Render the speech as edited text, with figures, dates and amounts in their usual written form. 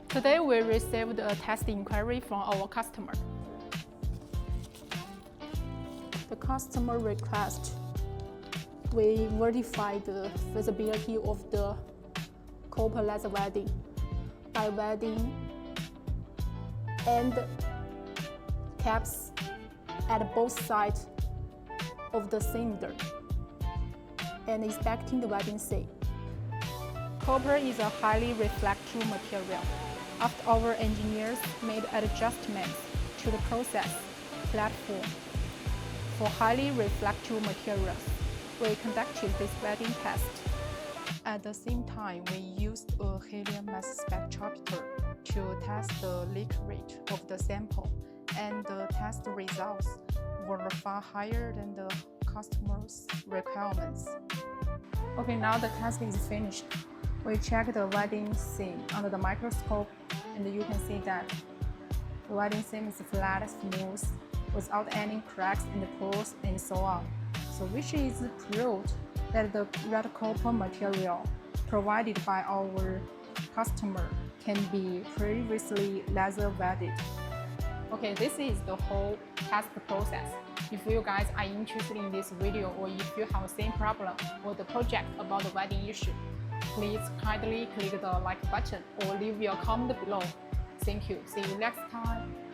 Today we received a test inquiry from our customer. The customer request we verify the feasibility of the copper laser welding by welding end caps at both sides of the cylinder and inspecting the welding seam. Copper is a highly reflective material. After our engineers made adjustments to the process platform for highly reflective materials, we conducted this welding test. At the same time, we used a helium mass spectrometer to test the leak rate of the sample, and the test results were far higher than the customer's requirements. Okay, now the test is finished. We checked the welding seam under the microscope, and you can see that the welding seam is flat, smooth, without any cracks and pores and so on. So which is proof that the red copper material provided by our customer can be previously laser welded. Okay, this is the whole test process. If you guys are interested in this video, or if you have the same problem or the project about the welding issue, please kindly click the like button or leave your comment below. Thank you. See you next time.